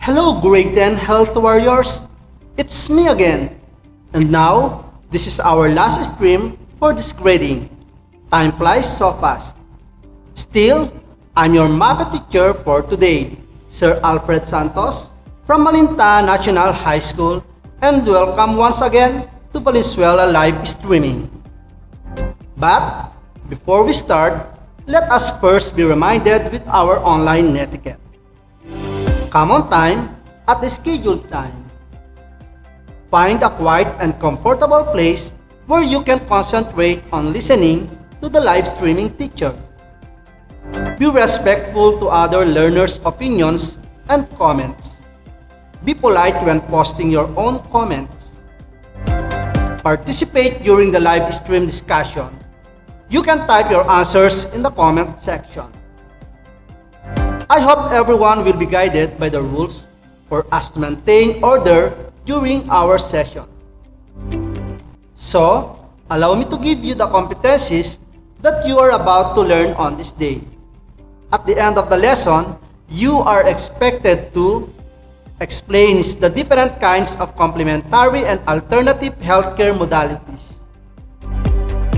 Hello, grade 10 health warriors. It's me again. And now, this is our last stream for this grading. Time flies so fast. Still, I'm your Mapeh teacher for today, Sir Alfred Santos from Malinta National High School, and welcome once again to Valenzuela live streaming. But before we start, let us first be reminded with our online etiquette. Come on time at the scheduled time. Find a quiet and comfortable place where you can concentrate on listening to the live streaming teacher. Be respectful to other learners' opinions and comments. Be polite when posting your own comments. Participate during the live stream discussion. You can type your answers in the comment section. I hope everyone will be guided by the rules for us to maintain order during our session. So, allow me to give you the competencies that you are about to learn on this day. At the end of the lesson, you are expected to explain the different kinds of complementary and alternative healthcare modalities.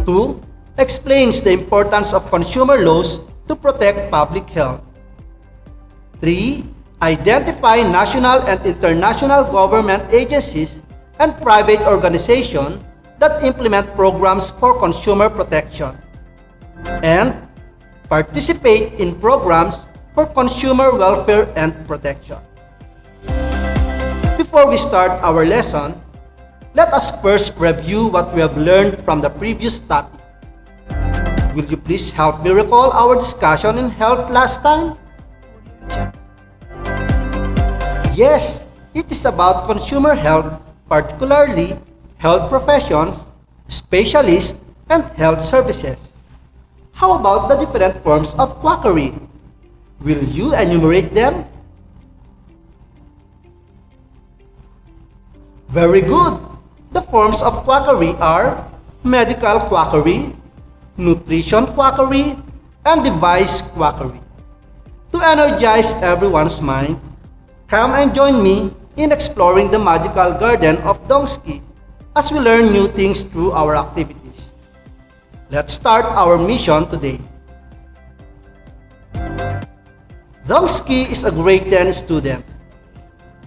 2. Explains the importance of consumer laws to protect public health. 3. Identify national and international government agencies and private organizations that implement programs for consumer protection. And participate in programs for consumer welfare and protection. Before we start our lesson, let us first review what we have learned from the previous topic. Will you please help me recall our discussion in health last time? Yes, it is about consumer health, particularly health professions, specialists, and health services. How about the different forms of quackery? Will you enumerate them? Very good! The forms of quackery are medical quackery, nutrition quackery, and device quackery. To energize everyone's mind, come and join me in exploring the magical garden of Dongsky as we learn new things through our activities. Let's start our mission today. Dongsky is a grade 10 student.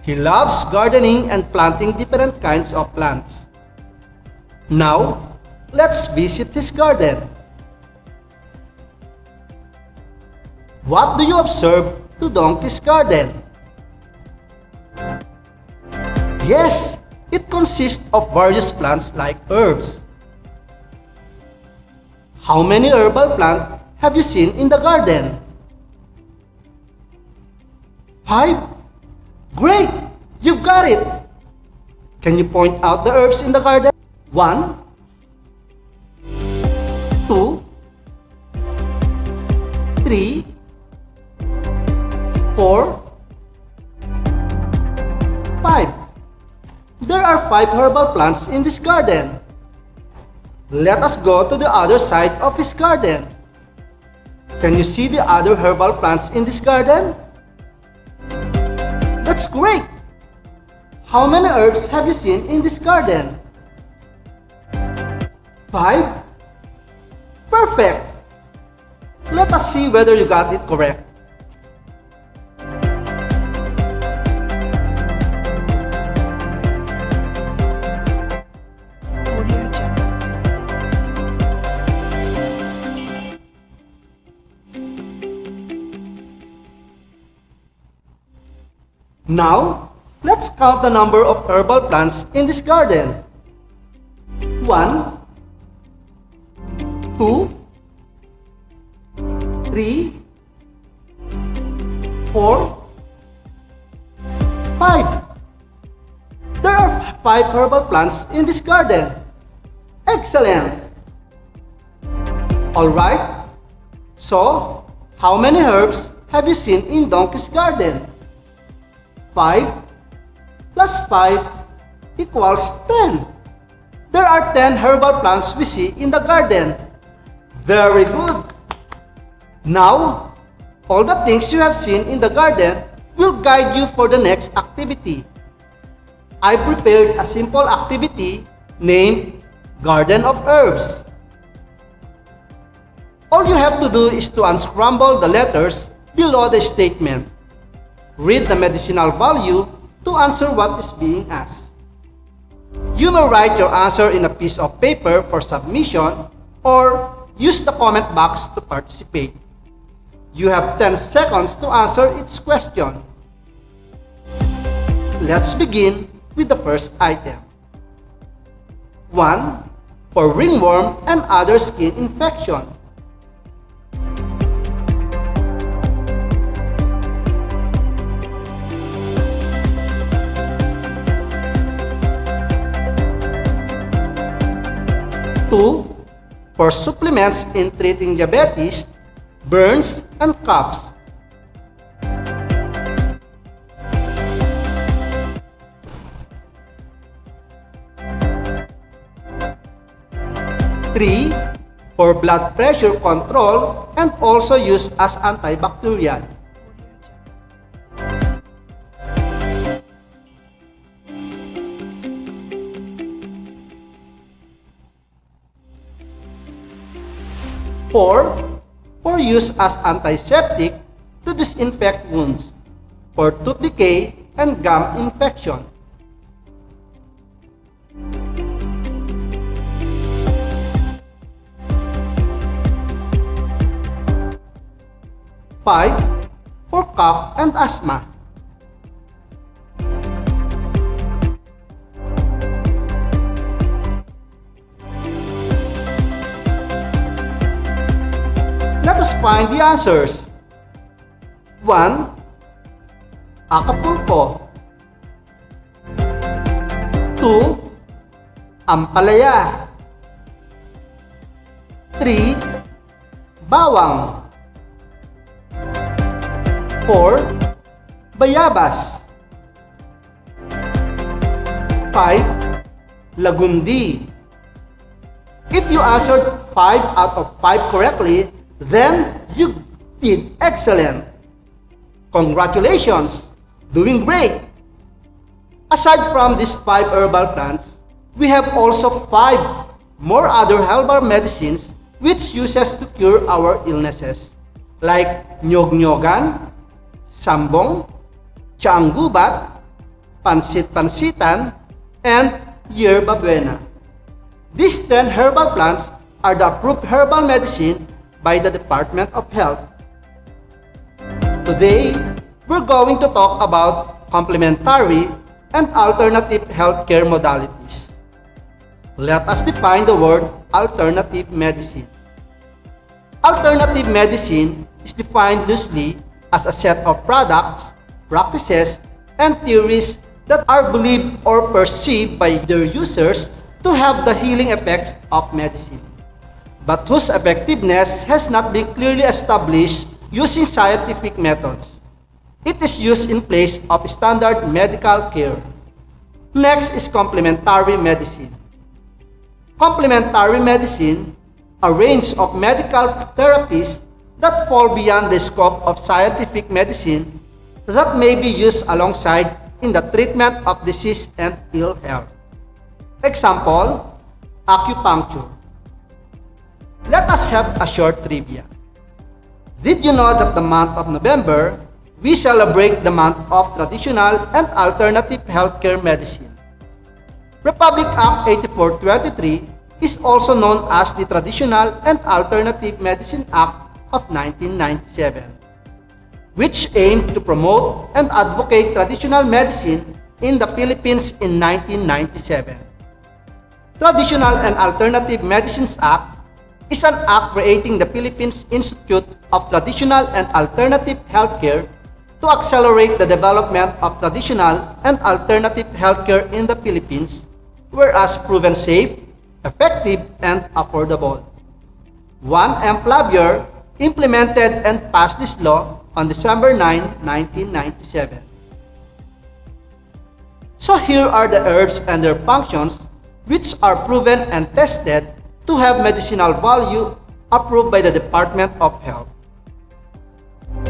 He loves gardening and planting different kinds of plants. Now, let's visit his garden. What do you observe to Donkey's garden? Yes, it consists of various plants like herbs. How many herbal plants have you seen in the garden? 5? Great! You've got it! Can you point out the herbs in the garden? 1, 2, 3, 4, 5. There are 5 herbal plants in this garden. Let us go to the other side of his garden. Can you see the other herbal plants in this garden? That's great! How many herbs have you seen in this garden? 5? Perfect! Let us see whether you got it correct. Now, let's count the number of herbal plants in this garden. 1, 2, 3, 4, 5. There are 5 herbal plants in this garden. Excellent! Alright, so how many herbs have you seen in Donkey's garden? 5 plus 5 equals 10. There are 10 herbal plants we see in the garden. Very good! Now, all the things you have seen in the garden will guide you for the next activity. I prepared a simple activity named Garden of Herbs. All you have to do is to unscramble the letters below the statement. Read the medicinal value to answer what is being asked. You may write your answer in a piece of paper for submission or use the comment box to participate. You have 10 seconds to answer each question. Let's begin with the first item. 1. For ringworm and other skin infection. 2. For supplements in treating diabetes, burns, and coughs. 3. For blood pressure control and also used as antibacterial. 4. For use as antiseptic to disinfect wounds, for tooth decay and gum infection. 5. For cough and asthma. 'Let us find the answers. 1. Acapulco. 2. Ampalaya. 3. Bawang. 4. Bayabas. 5. Lagundi. If you answered 5 out of 5 correctly, then you did excellent. Congratulations! Doing great! Aside from these 5 herbal plants, we have also 5 more other herbal medicines which uses to cure our illnesses, like nyog-nyogan, sambong, tiang-gubat, pansit-pansitan, and yerba buena. These 10 herbal plants are the approved herbal medicine by the Department of Health. Today, we're going to talk about complementary and alternative healthcare modalities. Let us define the word alternative medicine. Alternative medicine is defined loosely as a set of products, practices, and theories that are believed or perceived by their users to have the healing effects of medicine, but whose effectiveness has not been clearly established using scientific methods. It is used in place of standard medical care. Next is complementary medicine. Complementary medicine, a range of medical therapies that fall beyond the scope of scientific medicine that may be used alongside in the treatment of disease and ill health. Example, acupuncture. Let us have a short trivia. Did you know that the month of November, we celebrate the month of traditional and alternative healthcare medicine? Republic Act 8423 is also known as the Traditional and Alternative Medicine Act of 1997, which aimed to promote and advocate traditional medicine in the Philippines in 1997. Traditional and Alternative Medicines Act is an act creating the Philippines Institute of Traditional and Alternative Healthcare to accelerate the development of traditional and alternative healthcare in the Philippines, whereas proven safe, effective, and affordable. 1 M. Flavier implemented and passed this law on December 9, 1997. So here are the herbs and their functions which are proven and tested to have medicinal value approved by the Department of Health.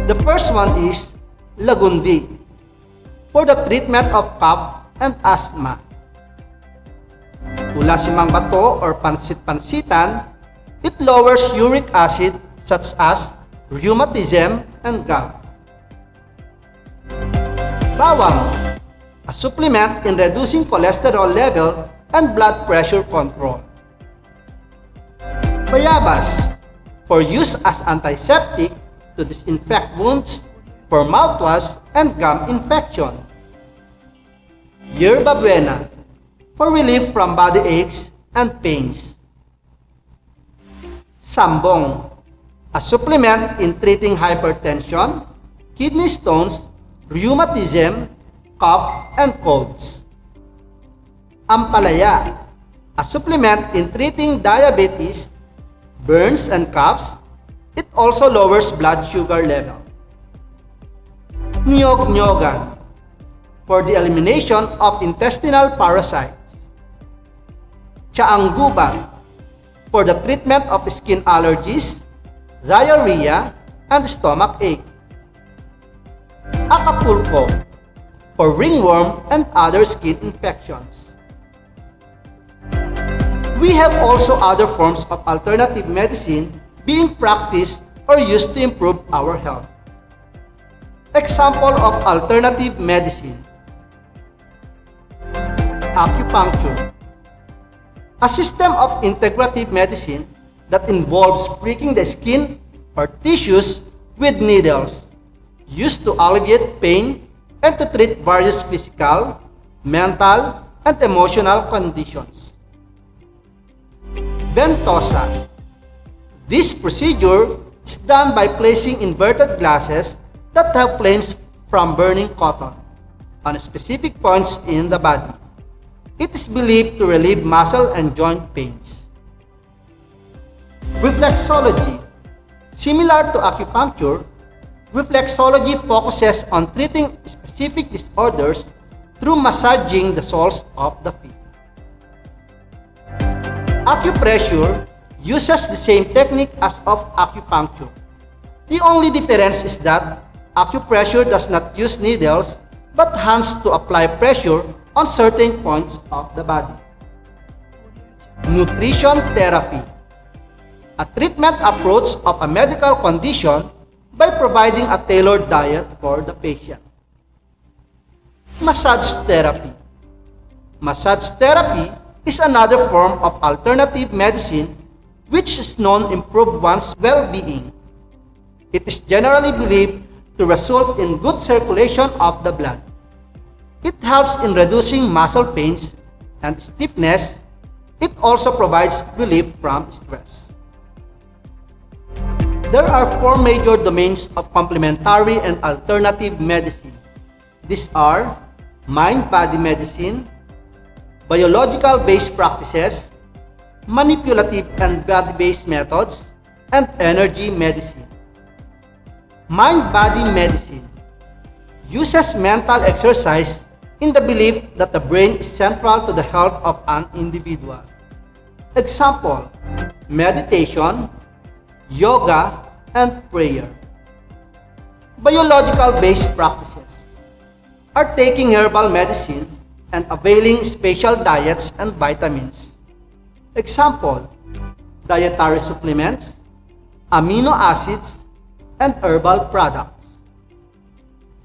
The first one is Lagundi, for the treatment of cough and asthma. Tula simang bato or pansit-pansitan, it lowers uric acid such as rheumatism and gout. Bawang, a supplement in reducing cholesterol level and blood pressure control. Bayabas, for use as antiseptic to disinfect wounds, for mouthwash and gum infection. Yerba buena, for relief from body aches and pains. Sambong, a supplement in treating hypertension, kidney stones, rheumatism, cough, and colds. Ampalaya, a supplement in treating diabetes, burns, and coughs. It also lowers blood sugar level. Niyog-nyogan, for the elimination of intestinal parasites. Chaangguban, for the treatment of skin allergies, diarrhea, and stomach ache. Acapulco, for ringworm and other skin infections. We have also other forms of alternative medicine being practiced or used to improve our health. Example of alternative medicine: acupuncture, a system of integrative medicine that involves pricking the skin or tissues with needles, used to alleviate pain and to treat various physical, mental, and emotional conditions. Ventosa. This procedure is done by placing inverted glasses that have flames from burning cotton on specific points in the body. It is believed to relieve muscle and joint pains. Reflexology. Similar to acupuncture, reflexology focuses on treating specific disorders through massaging the soles of the feet. Acupressure uses the same technique as of acupuncture. The only difference is that acupressure does not use needles but hands to apply pressure on certain points of the body. Nutrition therapy, a treatment approach of a medical condition by providing a tailored diet for the patient. Massage therapy. Massage therapy is another form of alternative medicine which is known to improve one's well-being. It is generally believed to result in good circulation of the blood. It helps in reducing muscle pains and stiffness. It also provides relief from stress. There are four major domains of complementary and alternative medicine. These are mind-body medicine, biological-based practices, manipulative and body-based methods, and energy medicine. Mind-body medicine uses mental exercise in the belief that the brain is central to the health of an individual. Example: meditation, yoga, and prayer. Biological-based practices are taking herbal medicine and availing special diets and vitamins. Example: dietary supplements, amino acids, and herbal products.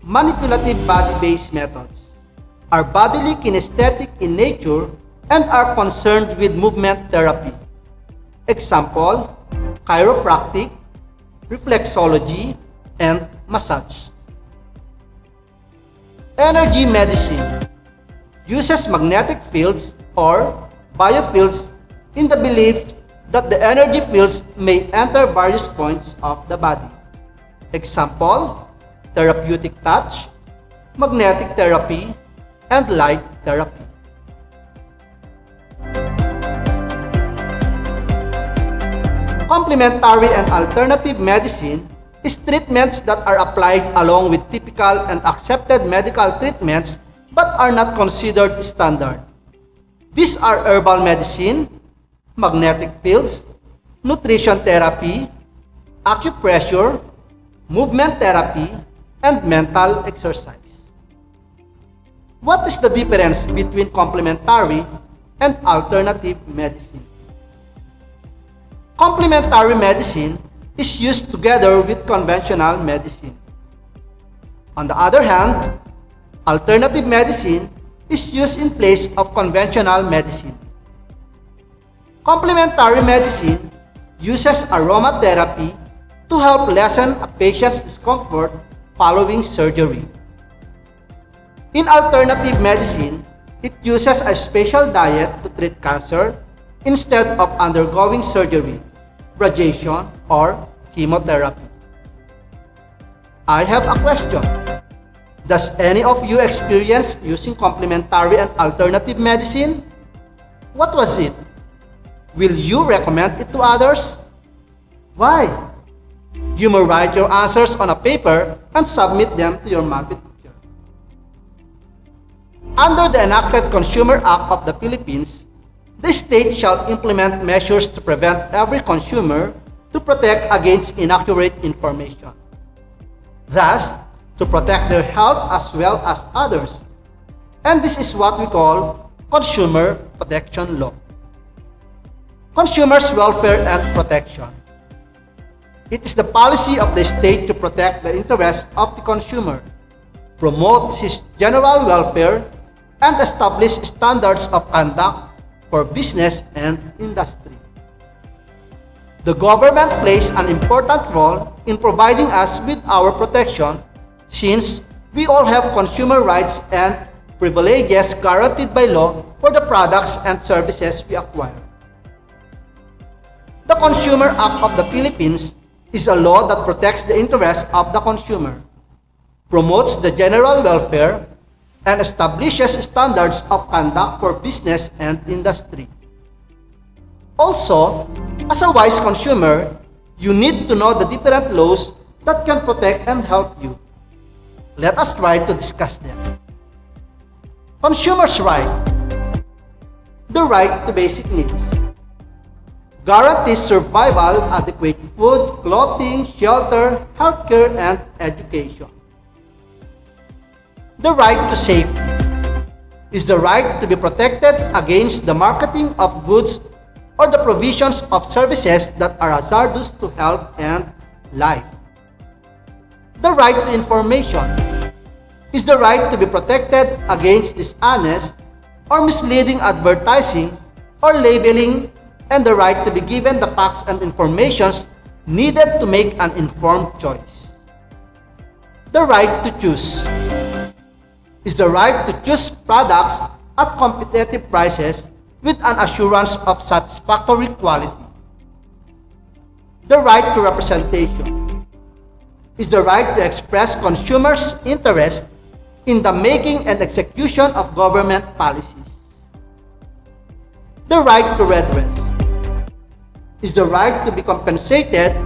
Manipulative body-based methods are bodily kinesthetic in nature and are concerned with movement therapy. Example: chiropractic, reflexology, and massage. Energy medicine uses magnetic fields or biofields in the belief that the energy fields may enter various points of the body. Example: therapeutic touch, magnetic therapy, and light therapy. Complementary and alternative medicine is treatments that are applied along with typical and accepted medical treatments but are not considered standard. These are herbal medicine, magnetic fields, nutrition therapy, acupressure, movement therapy, and mental exercise. What is the difference between complementary and alternative medicine? Complementary medicine is used together with conventional medicine. On the other hand, alternative medicine is used in place of conventional medicine. Complementary medicine uses aromatherapy to help lessen a patient's discomfort following surgery. In alternative medicine, it uses a special diet to treat cancer instead of undergoing surgery, radiation, or chemotherapy. I have a question. Does any of you experience using complementary and alternative medicine? What was it? Will you recommend it to others? Why? You may write your answers on a paper and submit them to your Mapeh teacher. Under the enacted Consumer Act of the Philippines, the state shall implement measures to prevent every consumer to protect against inaccurate information. Thus, to protect their health as well as others. And this is what we call Consumer Protection Law. Consumers' welfare and protection. It is the policy of the state to protect the interests of the consumer, promote his general welfare, and establish standards of conduct for business and industry. The government plays an important role in providing us with our protection since we all have consumer rights and privileges guaranteed by law for the products and services we acquire. The Consumer Act of the Philippines is a law that protects the interests of the consumer, promotes the general welfare, and establishes standards of conduct for business and industry. Also, as a wise consumer, you need to know the different laws that can protect and help you. Let us try to discuss them. Consumer's right. The right to basic needs. Guarantees survival, adequate food, clothing, shelter, healthcare, and education. The right to safety is the right to be protected against the marketing of goods or the provisions of services that are hazardous to health and life. The right to information is the right to be protected against dishonest or misleading advertising or labeling, and the right to be given the facts and informations needed to make an informed choice. The right to choose is the right to choose products at competitive prices with an assurance of satisfactory quality. The right to representation is the right to express consumers' interest in the making and execution of government policies. The right to redress is the right to be compensated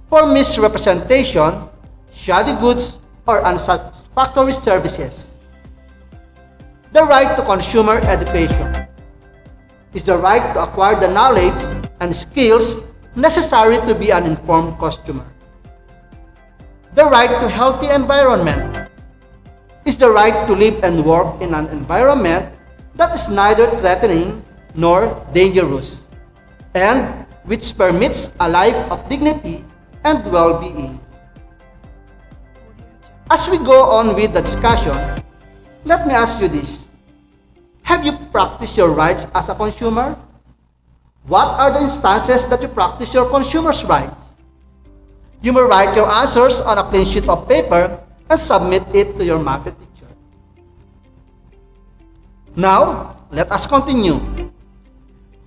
for misrepresentation, shoddy goods, or unsatisfactory services. The right to consumer education is the right to acquire the knowledge and skills necessary to be an informed consumer. The right to healthy environment is the right to live and work in an environment that is neither threatening nor dangerous, and which permits a life of dignity and well-being. As we go on with the discussion, let me ask you this. Have you practiced your rights as a consumer? What are the instances that you practice your consumer's rights? You may write your answers on a clean sheet of paper and submit it to your Mapeh teacher. Now, let us continue.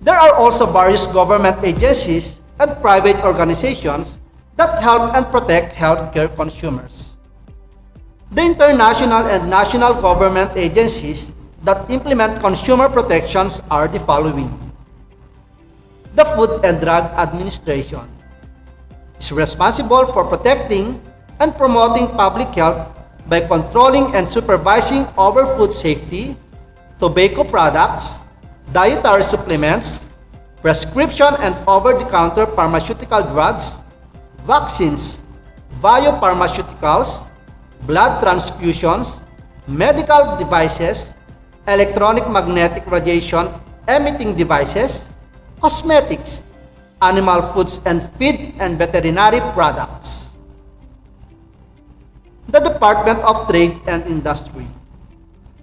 There are also various government agencies and private organizations that help and protect healthcare consumers. The international and national government agencies that implement consumer protections are the following. The Food and Drug Administration is responsible for protecting and promoting public health by controlling and supervising over food safety, tobacco products, dietary supplements, prescription and over-the-counter pharmaceutical drugs, vaccines, biopharmaceuticals, blood transfusions, medical devices, electronic magnetic radiation emitting devices, cosmetics, animal foods and feed and veterinary products. The Department of Trade and Industry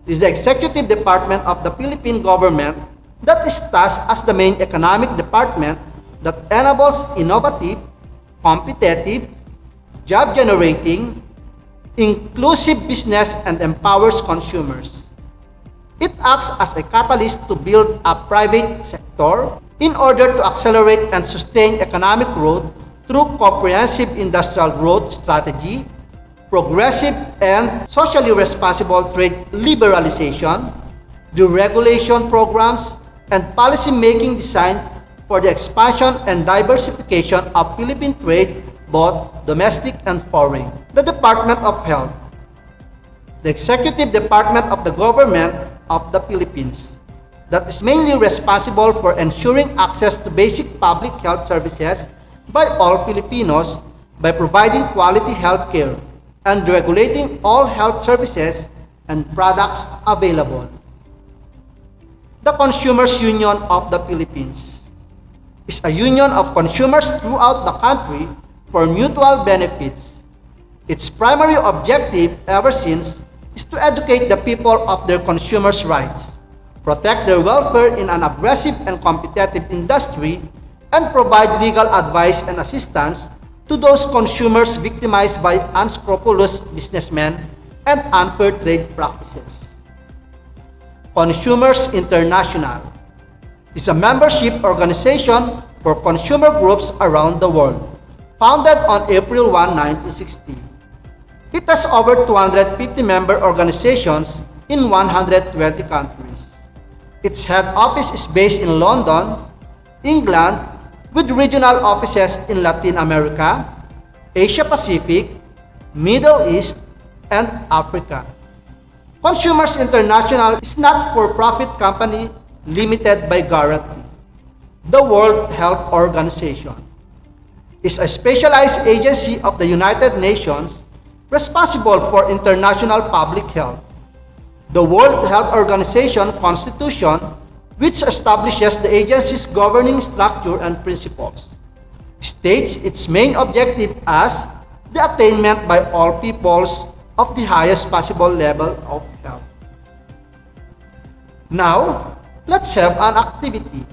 is the executive department of the Philippine government that is tasked as the main economic department that enables innovative, competitive, job-generating, inclusive business and empowers consumers. It acts as a catalyst to build a private sector in order to accelerate and sustain economic growth through comprehensive industrial growth strategy, progressive and socially responsible trade liberalization, deregulation programs, and policy making designed for the expansion and diversification of Philippine trade, both domestic and foreign. The Department of Health, the executive department of the government of the Philippines, that is mainly responsible for ensuring access to basic public health services by all Filipinos by providing quality health care and regulating all health services and products available. The Consumers Union of the Philippines is a union of consumers throughout the country for mutual benefits. Its primary objective ever since is to educate the people of their consumers' rights, protect their welfare in an aggressive and competitive industry, and provide legal advice and assistance to those consumers victimized by unscrupulous businessmen and unfair trade practices. Consumers International is a membership organization for consumer groups around the world, founded on April 1, 1960. It has over 250 member organizations in 120 countries. Its head office is based in London, England, with regional offices in Latin America, Asia Pacific, Middle East, and Africa. Consumers International is not for-profit company limited by guarantee. The World Health Organization is a specialized agency of the United Nations responsible for international public health. The World Health Organization Constitution, which establishes the agency's governing structure and principles, states its main objective as the attainment by all peoples of the highest possible level of health. Now, let's have an activity.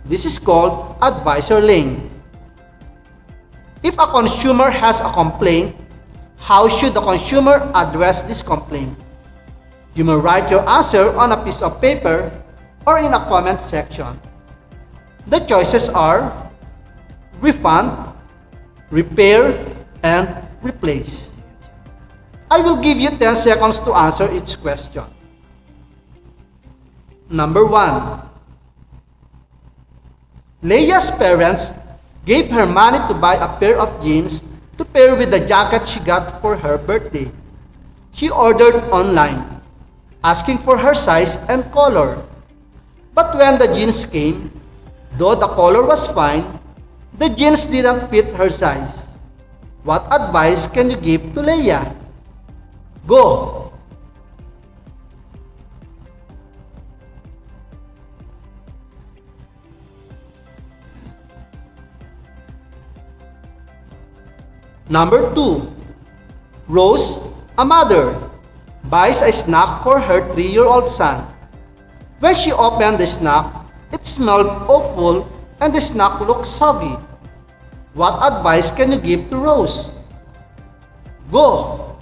This is called Advisor Lane. If a consumer has a complaint, how should the consumer address this complaint? You may write your answer on a piece of paper or in a comment section. The choices are refund, repair, and replace. I will give you 10 seconds to answer each question. Number 1. Leia's parents gave her money to buy a pair of jeans to pair with the jacket she got for her birthday. She ordered online, asking for her size and color. But when the jeans came, though the color was fine, the jeans didn't fit her size. What advice can you give to Leia? Go! Number 2. Rose, a mother, buys a snack for her 3-year-old son. When she opened the snack, it smelled awful and the snack looked soggy. What advice can you give to Rose? Go!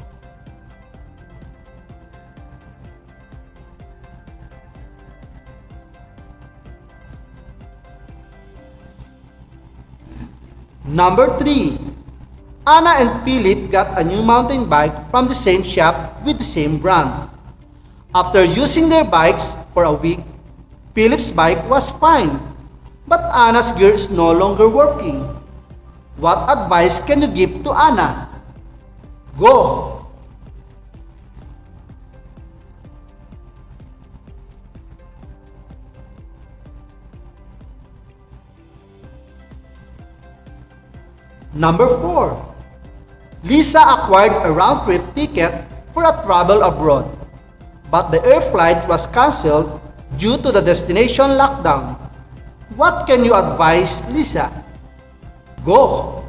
Number 3. Anna and Philip got a new mountain bike from the same shop with the same brand. After using their bikes for a week, Philip's bike was fine, but Anna's gear is no longer working. What advice can you give to Anna? Go! Number 4. Lisa acquired a round-trip ticket for a travel abroad, but the air flight was cancelled due to the destination lockdown. What can you advise Lisa? Go!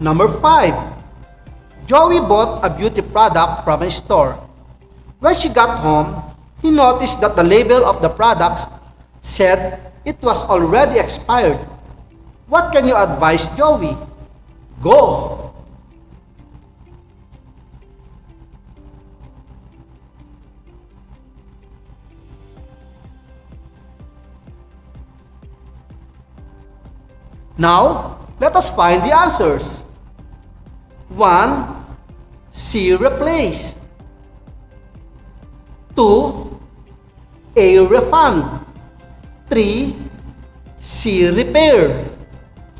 Number 5. Joey bought a beauty product from a store. When she got home, he noticed that the label of the products said it was already expired. What can you advise Joey? Go! Now, let us find the answers. 1. C. Replace. 2. A. Refund. 3. C. Repair.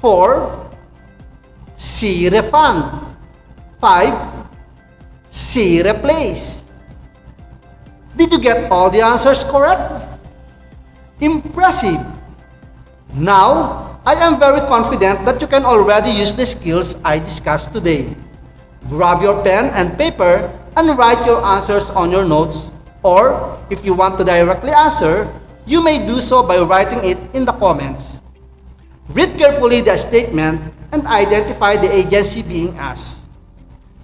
4. C. Refund. 5. C. Replace. Did you get all the answers correct? Impressive! Now, I am very confident that you can already use the skills I discussed today. Grab your pen and paper and write your answers on your notes, or if you want to directly answer, you may do so by writing it in the comments. Read carefully the statement and identify the agency being asked.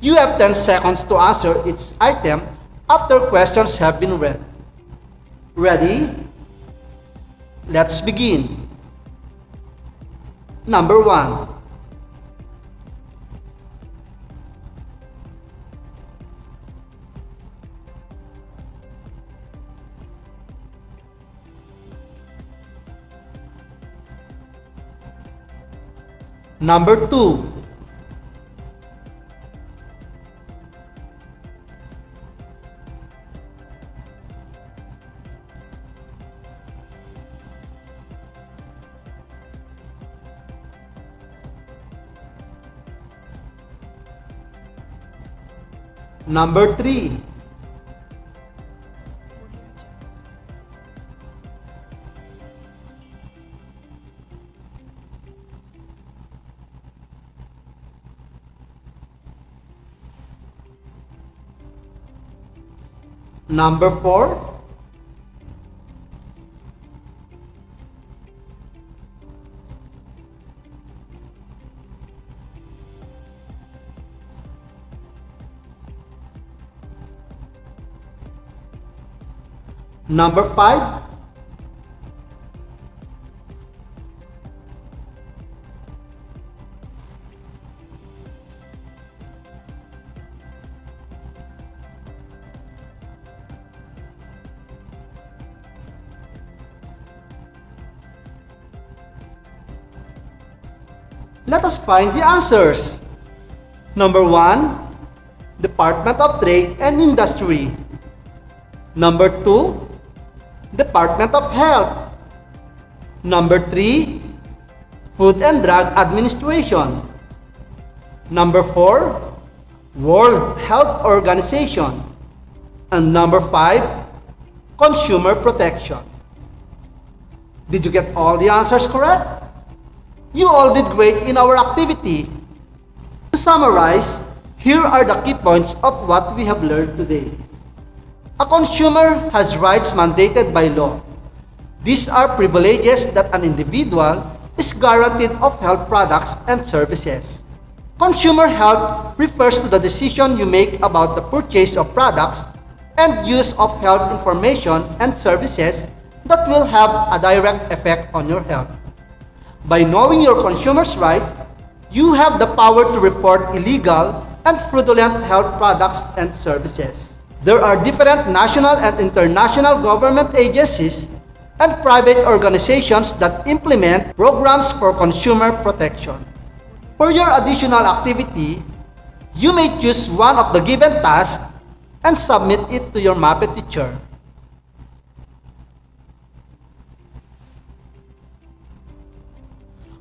You have 10 seconds to answer each item after questions have been read. Ready? Let's begin. Number 1. Number 2. Number 3. Number 4. Number 5. Let us find the answers. Number 1, Department of Trade and Industry. Number 2, Department of Health. Number 3, Food and Drug Administration. Number 4, World Health Organization. And number 5, Consumer Protection. Did you get all the answers correct? You all did great in our activity. To summarize, here are the key points of what we have learned today. A consumer has rights mandated by law. These are privileges that an individual is guaranteed of health products and services. Consumer health refers to the decision you make about the purchase of products and use of health information and services that will have a direct effect on your health. By knowing your consumer's right, you have the power to report illegal and fraudulent health products and services. There are different national and international government agencies and private organizations that implement programs for consumer protection. For your additional activity, you may choose one of the given tasks and submit it to your Mapeh teacher.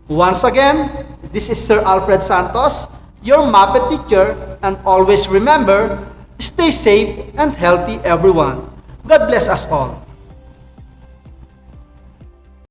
Once again, this is Sir Alfred Santos, your Mapeh teacher, and always remember, stay safe and healthy everyone. God bless us all.